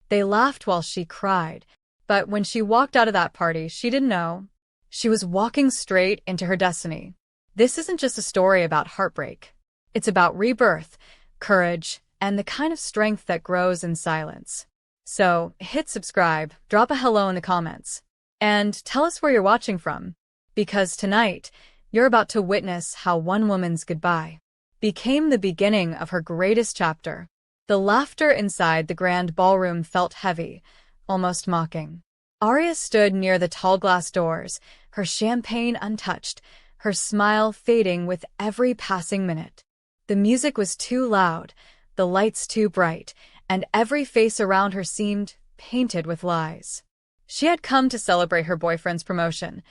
They laughed while she cried, but when she walked out of that party, she didn't know. She was walking straight into her destiny. This isn't just a story about heartbreak. It's about rebirth, courage, and the kind of strength that grows in silence. So, hit subscribe, drop a hello in the comments, and tell us where you're watching from. Because tonight, you're about to witness how one woman's goodbye became the beginning of her greatest chapter. The laughter inside the grand ballroom felt heavy, almost mocking. Arya stood near the tall glass doors, her champagne untouched, her smile fading with every passing minute. The music was too loud, the lights too bright, and every face around her seemed painted with lies. She had come to celebrate her boyfriend's promotion,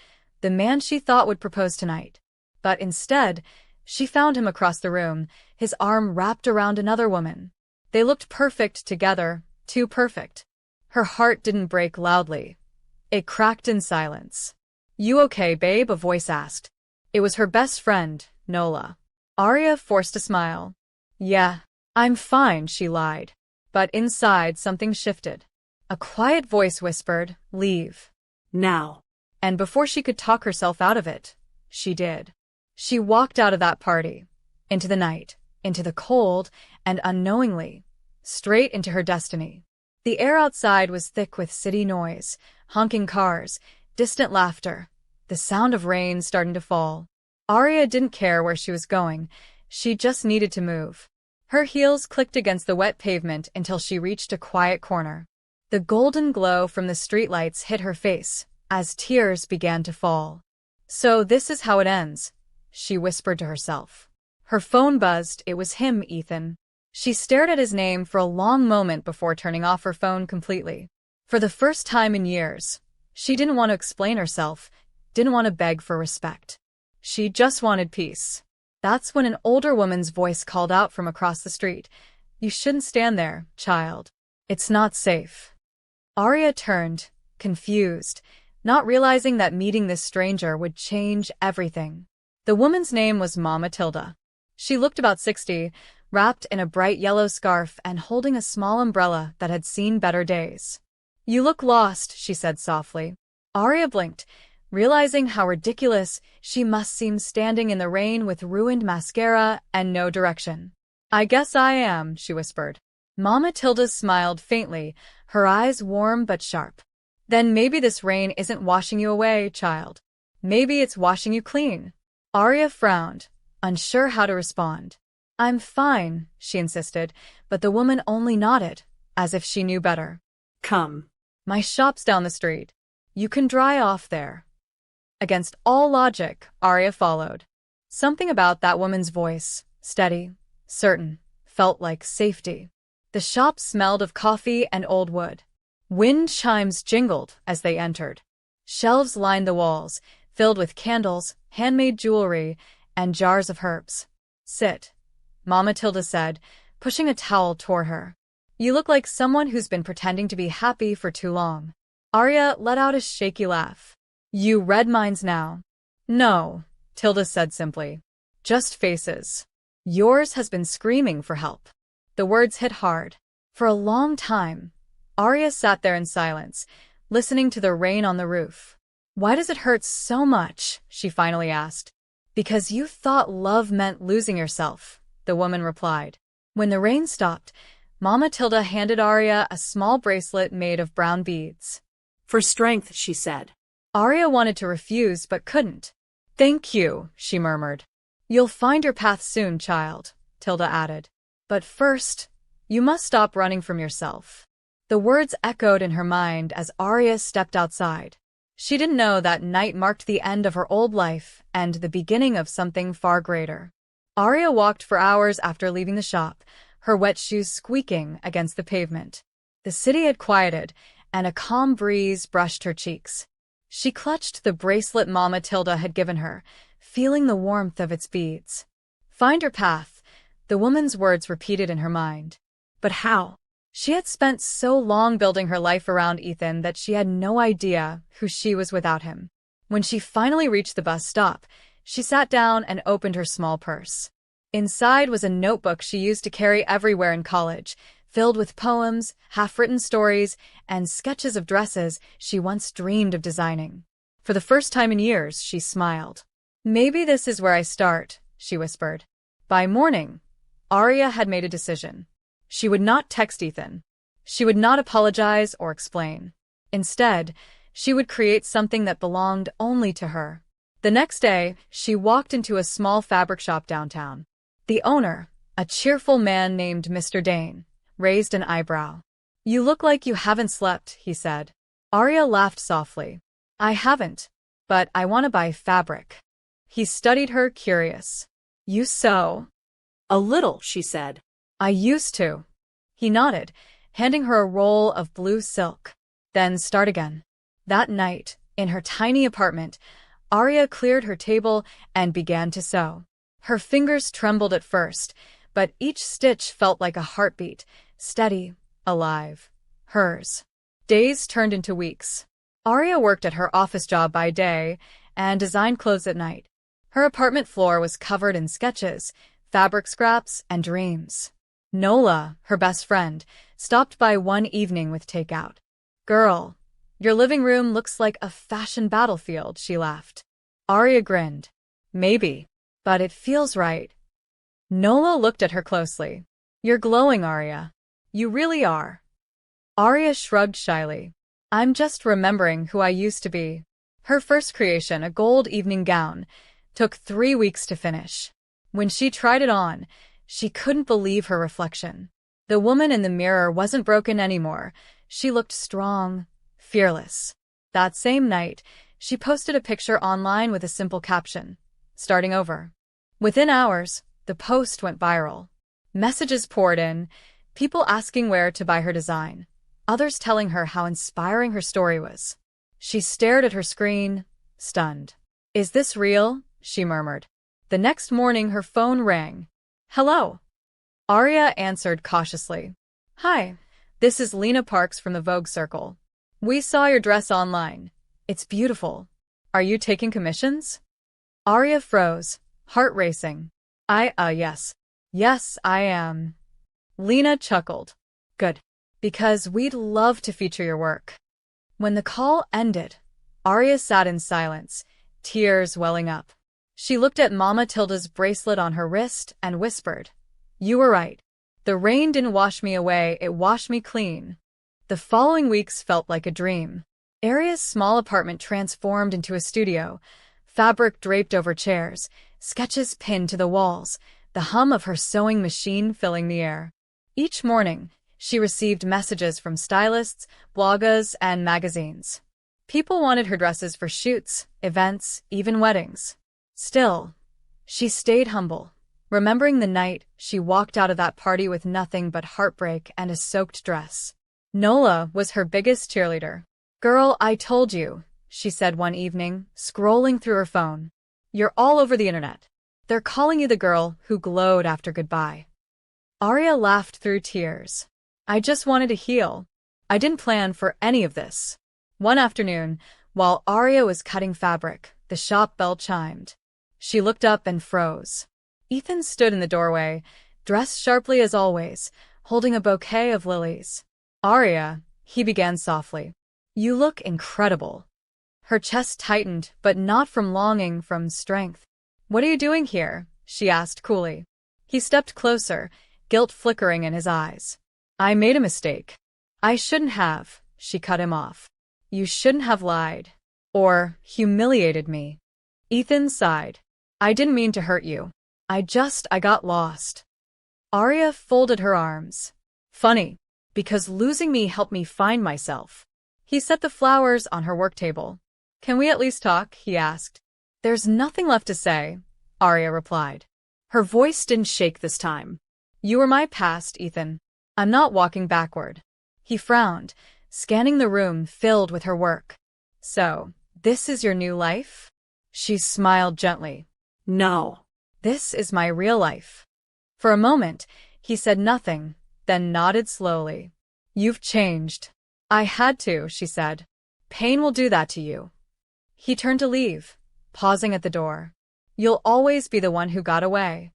the man she thought would propose tonight. But instead, she found him across the room, his arm wrapped around another woman. They looked perfect together, too perfect. Her heart didn't break loudly. It cracked in silence. "You okay, babe?" a voice asked. It was her best friend, Nola. Arya forced a smile. "Yeah, I'm fine," she lied. But inside, something shifted. A quiet voice whispered, "Leave. Now." And before she could talk herself out of it, she did. She walked out of that party, into the night, into the cold, and unknowingly, straight into her destiny. The air outside was thick with city noise, honking cars, distant laughter, the sound of rain starting to fall. Arya didn't care where she was going, she just needed to move. Her heels clicked against the wet pavement until she reached a quiet corner. The golden glow from the streetlights hit her face as tears began to fall. "So this is how it ends," she whispered to herself. Her phone buzzed. It was him, Ethan. She stared at his name for a long moment before turning off her phone completely. For the first time in years, she didn't want to explain herself, didn't want to beg for respect. She just wanted peace. That's when an older woman's voice called out from across the street. "You shouldn't stand there, child. It's not safe." Arya turned, confused, not realizing that meeting this stranger would change everything. The woman's name was Mama Tilda. She looked about 60, wrapped in a bright yellow scarf and holding a small umbrella that had seen better days. "You look lost," she said softly. Arya blinked, realizing how ridiculous she must seem standing in the rain with ruined mascara and no direction. "I guess I am," she whispered. Mama Tilda smiled faintly, her eyes warm but sharp. "Then maybe this rain isn't washing you away, child. Maybe it's washing you clean." Arya frowned, unsure how to respond. "I'm fine," she insisted, but the woman only nodded, as if she knew better. "Come. "My shop's down the street. You can dry off there." Against all logic, Arya followed. Something about that woman's voice, steady, certain, felt like safety. The shop smelled of coffee and old wood. Wind chimes jingled as they entered. Shelves lined the walls, filled with candles, handmade jewelry, and jars of herbs. "Sit," Mama Tilda said, pushing a towel toward her. "You look like someone who's been pretending to be happy for too long." Arya let out a shaky laugh. "You read minds now?" "No," Tilda said simply. "Just faces. Yours has been screaming for help." The words hit hard. For a long time, Arya sat there in silence, listening to the rain on the roof. "Why does it hurt so much?" she finally asked. "Because you thought love meant losing yourself," the woman replied. When the rain stopped, Mama Tilda handed Arya a small bracelet made of brown beads. "For strength," she said. Arya wanted to refuse but couldn't. "Thank you," she murmured. "You'll find your path soon, child," Tilda added. "But first, you must stop running from yourself." The words echoed in her mind as Arya stepped outside. She didn't know that night marked the end of her old life and the beginning of something far greater. Arya walked for hours after leaving the shop, her wet shoes squeaking against the pavement. The city had quieted, and a calm breeze brushed her cheeks. She clutched the bracelet Mama Tilda had given her, feeling the warmth of its beads. "Find your path," the woman's words repeated in her mind. But how? She had spent so long building her life around Ethan that she had no idea who she was without him. When she finally reached the bus stop, she sat down and opened her small purse. Inside was a notebook she used to carry everywhere in college, filled with poems, half-written stories, and sketches of dresses she once dreamed of designing. For the first time in years, she smiled. "Maybe this is where I start," she whispered. By morning, Arya had made a decision. She would not text Ethan. She would not apologize or explain. Instead, she would create something that belonged only to her. The next day, she walked into a small fabric shop downtown. The owner, a cheerful man named Mr. Dane, raised an eyebrow. "You look like you haven't slept," he said. Arya laughed softly. "I haven't, but I want to buy fabric." He studied her, curious. "You sew?" A little, she said. "I used to." He nodded, handing her a roll of blue silk. "Then start again." That night, in her tiny apartment, Arya cleared her table and began to sew. Her fingers trembled at first, but each stitch felt like a heartbeat, steady, alive. Hers. Days turned into weeks. Arya worked at her office job by day and designed clothes at night. Her apartment floor was covered in sketches, fabric scraps, and dreams. Nola, her best friend, stopped by one evening with takeout. "Girl, your living room looks like a fashion battlefield," she laughed. Arya grinned. "Maybe, but it feels right." Nola looked at her closely. "You're glowing, Arya. You really are." Arya shrugged shyly. "I'm just remembering who I used to be." Her first creation, a gold evening gown, took 3 weeks to finish. When she tried it on, she couldn't believe her reflection. The woman in the mirror wasn't broken anymore. She looked strong, fearless. That same night, she posted a picture online with a simple caption, "Starting over." Within hours, the post went viral. Messages poured in, people asking where to buy her design, others telling her how inspiring her story was. She stared at her screen, stunned. "Is this real?" she murmured. The next morning, her phone rang. "Hello." Arya answered cautiously. "Hi, this is Lena Parks from the Vogue Circle. We saw your dress online. It's beautiful. Are you taking commissions?" Arya froze, heart racing. Yes. Yes, I am." Lena chuckled. "Good. Because we'd love to feature your work." When the call ended, Arya sat in silence, tears welling up. She looked at Mama Tilda's bracelet on her wrist and whispered, "You were right. The rain didn't wash me away, it washed me clean." The following weeks felt like a dream. Arya's small apartment transformed into a studio, fabric draped over chairs, sketches pinned to the walls, the hum of her sewing machine filling the air. Each morning, she received messages from stylists, bloggers, and magazines. People wanted her dresses for shoots, events, even weddings. Still, she stayed humble, remembering the night she walked out of that party with nothing but heartbreak and a soaked dress. Nola was her biggest cheerleader. "Girl, I told you," she said one evening, scrolling through her phone. "You're all over the internet. They're calling you the girl who glowed after goodbye." Arya laughed through tears. "I just wanted to heal. I didn't plan for any of this." One afternoon, while Arya was cutting fabric, the shop bell chimed. She looked up and froze. Ethan stood in the doorway, dressed sharply as always, holding a bouquet of lilies. "Arya," he began softly, "you look incredible." Her chest tightened, but not from longing, from strength. "What are you doing here?" she asked coolly. He stepped closer, guilt flickering in his eyes. "I made a mistake." "I shouldn't have," she cut him off. "You shouldn't have lied. Or humiliated me." Ethan sighed. "I didn't mean to hurt you. I got lost." Arya folded her arms. "Funny, because losing me helped me find myself." He set the flowers on her work table. "Can we at least talk?" he asked. "There's nothing left to say," Arya replied. Her voice didn't shake this time. "You were my past, Ethan. I'm not walking backward." He frowned, scanning the room filled with her work. "So, this is your new life?" She smiled gently. "No. This is my real life." For a moment, he said nothing, then nodded slowly. "You've changed." "I had to," she said. "Pain will do that to you." He turned to leave, pausing at the door. "You'll always be the one who got away."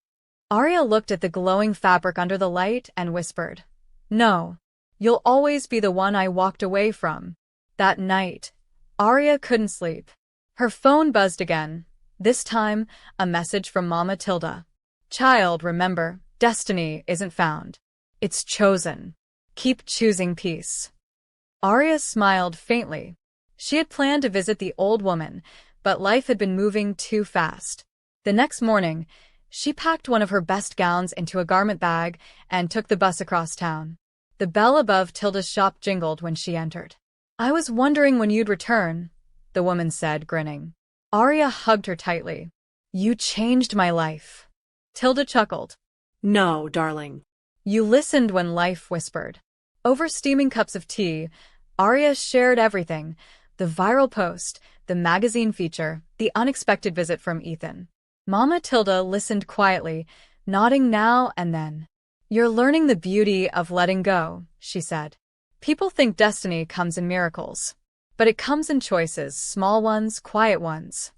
Arya looked at the glowing fabric under the light and whispered, No. You'll always be the one I walked away from. That night, Arya couldn't sleep. Her phone buzzed again. This time, a message from Mama Tilda. Child, remember, destiny isn't found. It's chosen. Keep choosing peace. Arya smiled faintly. She had planned to visit the old woman, but life had been moving too fast. The next morning, she packed one of her best gowns into a garment bag and took the bus across town. The bell above Tilda's shop jingled when she entered. I was wondering when you'd return, the woman said, grinning. Arya hugged her tightly. You changed my life. Tilda chuckled. No, darling. You listened when life whispered. Over steaming cups of tea, Arya shared everything. The viral post, the magazine feature, the unexpected visit from Ethan. Mama Tilda listened quietly, nodding now and then. You're learning the beauty of letting go, she said. People think destiny comes in miracles. But it comes in choices, small ones, quiet ones.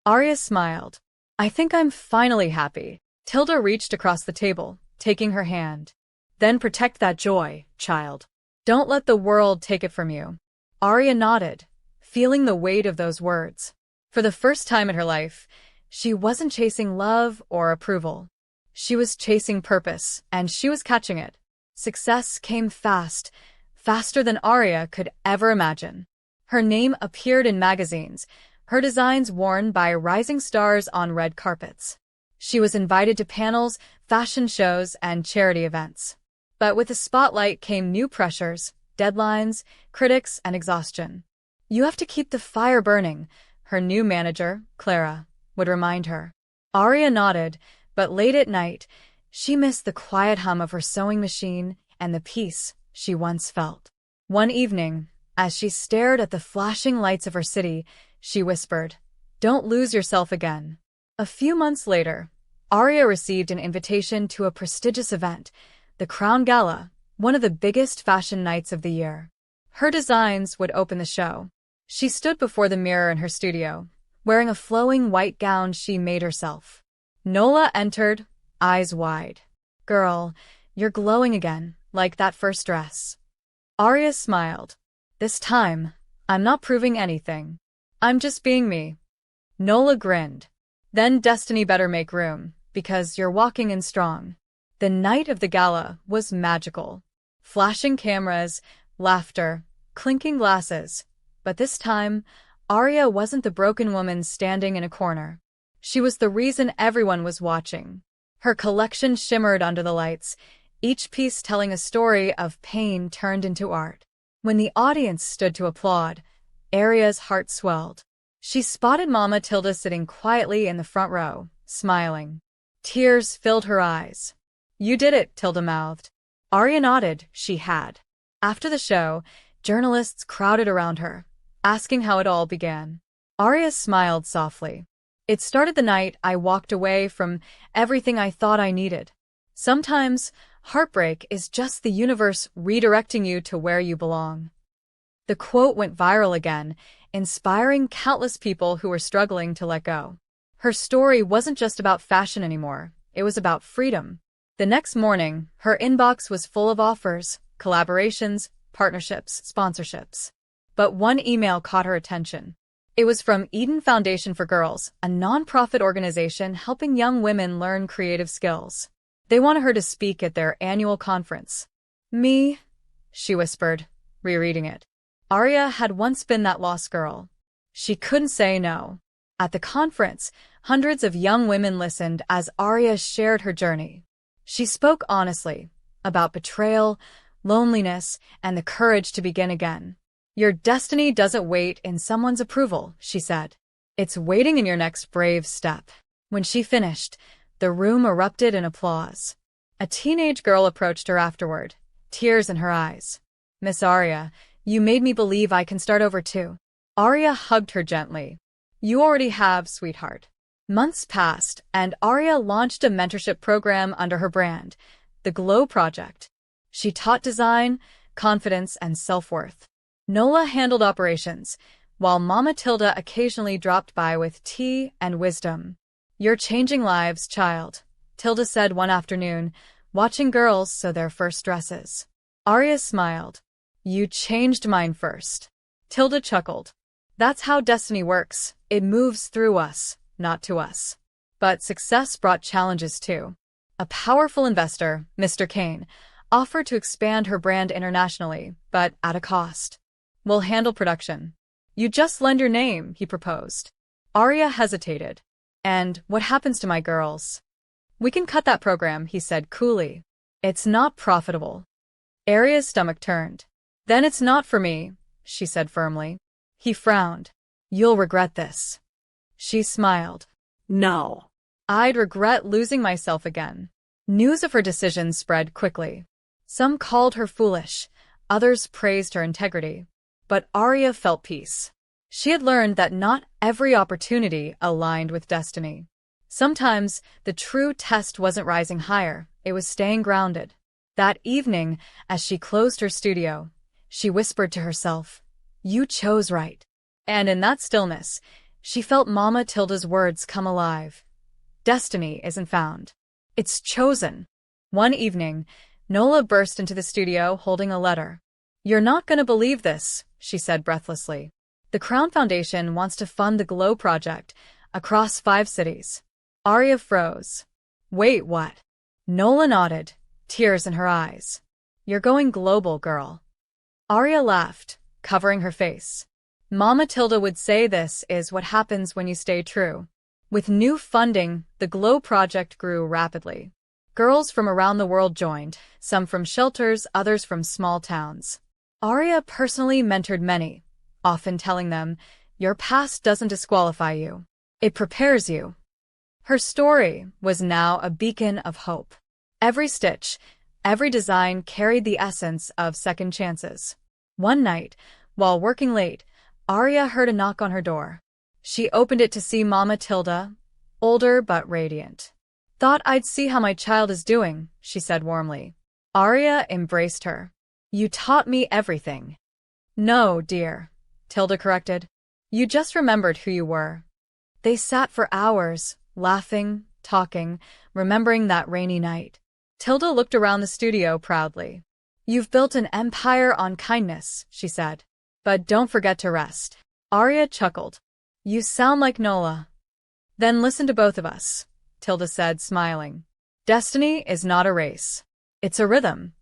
Arya smiled. I think I'm finally happy. Tilda reached across the table, taking her hand. Then protect that joy, child. Don't let the world take it from you. Arya nodded, feeling the weight of those words. For the first time in her life, she wasn't chasing love or approval. She was chasing purpose, and she was catching it. Success came fast, faster than Arya could ever imagine. Her name appeared in magazines, her designs worn by rising stars on red carpets. She was invited to panels, fashion shows, and charity events. But with the spotlight came new pressures, deadlines, critics, and exhaustion. You have to keep the fire burning, her new manager, Clara, would remind her. Arya nodded, but late at night, she missed the quiet hum of her sewing machine and the peace she once felt. One evening, as she stared at the flashing lights of her city, she whispered, Don't lose yourself again. A few months later, Arya received an invitation to a prestigious event, the Crown Gala, one of the biggest fashion nights of the year. Her designs would open the show. She stood before the mirror in her studio, wearing a flowing white gown she made herself. Nola entered, eyes wide. Girl, you're glowing again, like that first dress. Arya smiled. This time, I'm not proving anything. I'm just being me. Nola grinned. Then destiny better make room, because you're walking in strong. The night of the gala was magical. Flashing cameras, laughter, clinking glasses. But this time, Arya wasn't the broken woman standing in a corner. She was the reason everyone was watching. Her collection shimmered under the lights, each piece telling a story of pain turned into art. When the audience stood to applaud, Arya's heart swelled. She spotted Mama Tilda sitting quietly in the front row, smiling. Tears filled her eyes. You did it, Tilda mouthed. Arya nodded, she had. After the show, journalists crowded around her, asking how it all began. Arya smiled softly. It started the night I walked away from everything I thought I needed. Sometimes, heartbreak is just the universe redirecting you to where you belong. The quote went viral again, inspiring countless people who were struggling to let go. Her story wasn't just about fashion anymore, it was about freedom. The next morning, her inbox was full of offers, collaborations, partnerships, sponsorships. But one email caught her attention. It was from Eden Foundation for Girls, a nonprofit organization helping young women learn creative skills. They wanted her to speak at their annual conference. Me? She whispered, rereading it. Arya had once been that lost girl. She couldn't say no. At the conference, hundreds of young women listened as Arya shared her journey. She spoke honestly about betrayal, loneliness, and the courage to begin again. Your destiny doesn't wait in someone's approval, she said. It's waiting in your next brave step. When she finished, the room erupted in applause. A teenage girl approached her afterward, tears in her eyes. Miss Arya, you made me believe I can start over too. Arya hugged her gently. You already have, sweetheart. Months passed, and Arya launched a mentorship program under her brand, the Glow Project. She taught design, confidence, and self-worth. Nola handled operations, while Mama Tilda occasionally dropped by with tea and wisdom. You're changing lives, child, Tilda said one afternoon, watching girls sew their first dresses. Arya smiled. You changed mine first. Tilda chuckled. That's how destiny works. It moves through us, not to us. But success brought challenges too. A powerful investor, Mr. Kane, offered to expand her brand internationally, but at a cost. We'll handle production. You just lend your name, he proposed. Arya hesitated. And what happens to my girls? We can cut that program, he said coolly. It's not profitable. Arya's stomach turned. Then it's not for me, she said firmly. He frowned. You'll regret this. She smiled. No. I'd regret losing myself again. News of her decision spread quickly. Some called her foolish, others praised her integrity. But Arya felt peace. She had learned that not every opportunity aligned with destiny. Sometimes the true test wasn't rising higher, it was staying grounded. That evening, as she closed her studio, she whispered to herself, You chose right. And in that stillness, she felt Mama Tilda's words come alive. Destiny isn't found. It's chosen. One evening, Nola burst into the studio holding a letter. You're not going to believe this, she said breathlessly. The Crown Foundation wants to fund the Glow project across 5 cities. Arya froze. Wait, what? Nola nodded, tears in her eyes. You're going global, girl. Arya laughed, covering her face. Mama Tilda would say this is what happens when you stay true. With new funding, the Glow project grew rapidly. Girls from around the world joined, some from shelters, others from small towns. Arya personally mentored many, often telling them, Your past doesn't disqualify you. It prepares you. Her story was now a beacon of hope. Every stitch, every design carried the essence of second chances. One night, while working late, Arya heard a knock on her door. She opened it to see Mama Tilda, older but radiant. Thought I'd see how my child is doing, she said warmly. Arya embraced her. You taught me everything. No, dear, Tilda corrected. You just remembered who you were. They sat for hours, laughing, talking, remembering that rainy night. Tilda looked around the studio proudly. You've built an empire on kindness, she said. But don't forget to rest. Arya chuckled. You sound like Nola. Then listen to both of us, Tilda said, smiling. Destiny is not a race. It's a rhythm.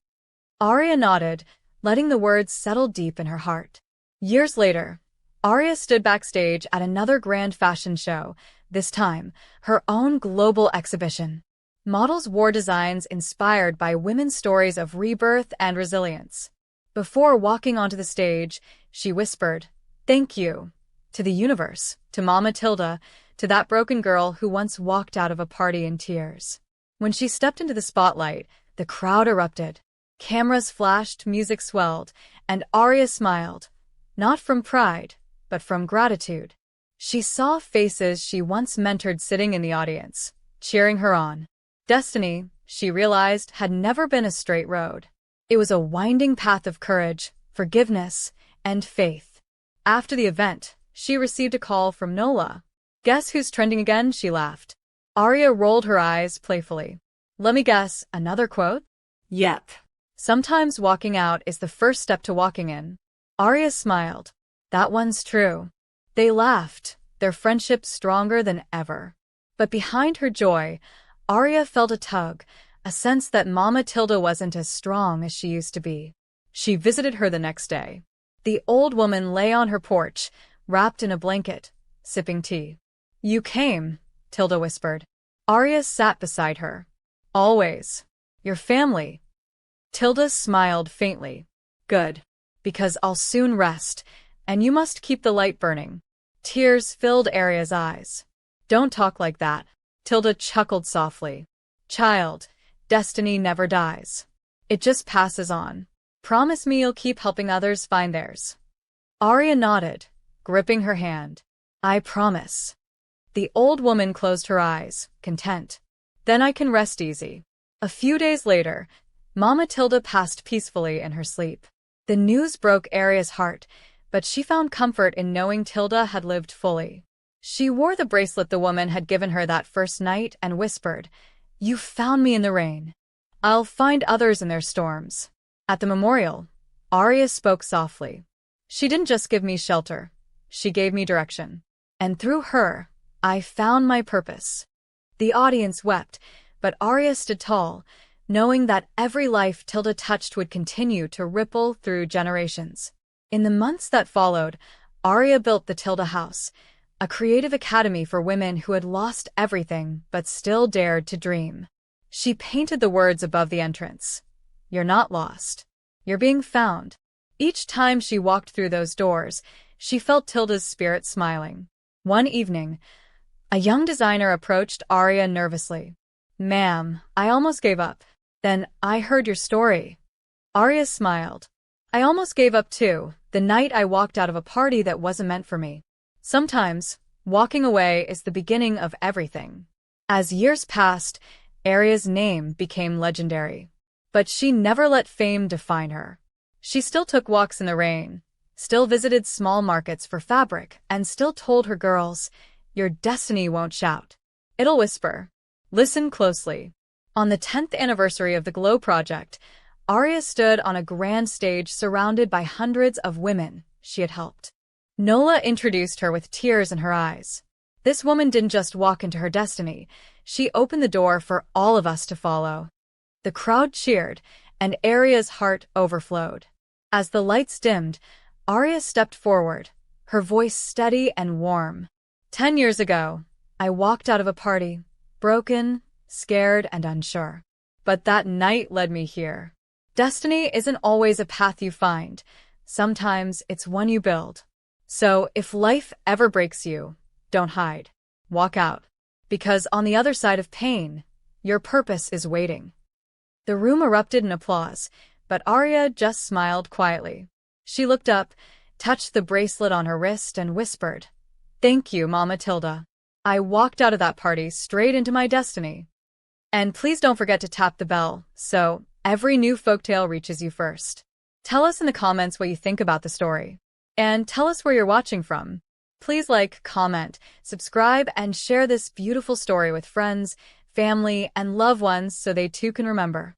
Arya nodded, letting the words settle deep in her heart. Years later, Arya stood backstage at another grand fashion show, this time, her own global exhibition. Models wore designs inspired by women's stories of rebirth and resilience. Before walking onto the stage, she whispered, Thank you, to the universe, to Mama Tilda, to that broken girl who once walked out of a party in tears. When she stepped into the spotlight, the crowd erupted. Cameras flashed, music swelled, and Arya smiled, not from pride, but from gratitude. She saw faces she once mentored sitting in the audience, cheering her on. Destiny, she realized, had never been a straight road. It was a winding path of courage, forgiveness, and faith. After the event, she received a call from Nola. Guess who's trending again? She laughed. Arya rolled her eyes playfully. Let me guess, another quote? Yep. Sometimes walking out is the first step to walking in. Arya smiled. That one's true. They laughed, their friendship stronger than ever. But behind her joy, Arya felt a tug, a sense that Mama Tilda wasn't as strong as she used to be. She visited her the next day. The old woman lay on her porch, wrapped in a blanket, sipping tea. You came, Tilda whispered. Arya sat beside her. Always. Your family. Tilda smiled faintly. Good. Because I'll soon rest, and you must keep the light burning. Tears filled Arya's eyes. Don't talk like that. Tilda chuckled softly. Child, destiny never dies. It just passes on. Promise me you'll keep helping others find theirs. Arya nodded, gripping her hand. I promise. The old woman closed her eyes, content. Then I can rest easy. A few days later, Mama Tilda passed peacefully in her sleep. The news broke Arya's heart, but she found comfort in knowing Tilda had lived fully. She wore the bracelet the woman had given her that first night and whispered, You found me in the rain. I'll find others in their storms. At the memorial, Arya spoke softly. She didn't just give me shelter, she gave me direction. And through her, I found my purpose. The audience wept, but Arya stood tall, knowing that every life Tilda touched would continue to ripple through generations. In the months that followed, Arya built the Tilda House, a creative academy for women who had lost everything but still dared to dream. She painted the words above the entrance. You're not lost. You're being found. Each time she walked through those doors, she felt Tilda's spirit smiling. One evening, a young designer approached Arya nervously. Ma'am, I almost gave up. Then I heard your story. Arya smiled. I almost gave up too, the night I walked out of a party that wasn't meant for me. Sometimes, walking away is the beginning of everything. As years passed, Arya's name became legendary. But she never let fame define her. She still took walks in the rain, still visited small markets for fabric, and still told her girls, your destiny won't shout. It'll whisper. Listen closely. On the 10th anniversary of the Glow Project, Arya stood on a grand stage surrounded by hundreds of women she had helped. Nola introduced her with tears in her eyes. This woman didn't just walk into her destiny, she opened the door for all of us to follow. The crowd cheered, and Arya's heart overflowed. As the lights dimmed, Arya stepped forward, her voice steady and warm. 10 years ago, I walked out of a party, broken, scared, and unsure. But that night led me here. Destiny isn't always a path you find. Sometimes it's one you build. So if life ever breaks you, don't hide. Walk out. Because on the other side of pain, your purpose is waiting. The room erupted in applause, but Arya just smiled quietly. She looked up, touched the bracelet on her wrist, and whispered, Thank you, Mama Tilda. I walked out of that party straight into my destiny. And please don't forget to tap the bell, so every new folktale reaches you first. Tell us in the comments what you think about the story. And tell us where you're watching from. Please like, comment, subscribe, and share this beautiful story with friends, family, and loved ones so they too can remember.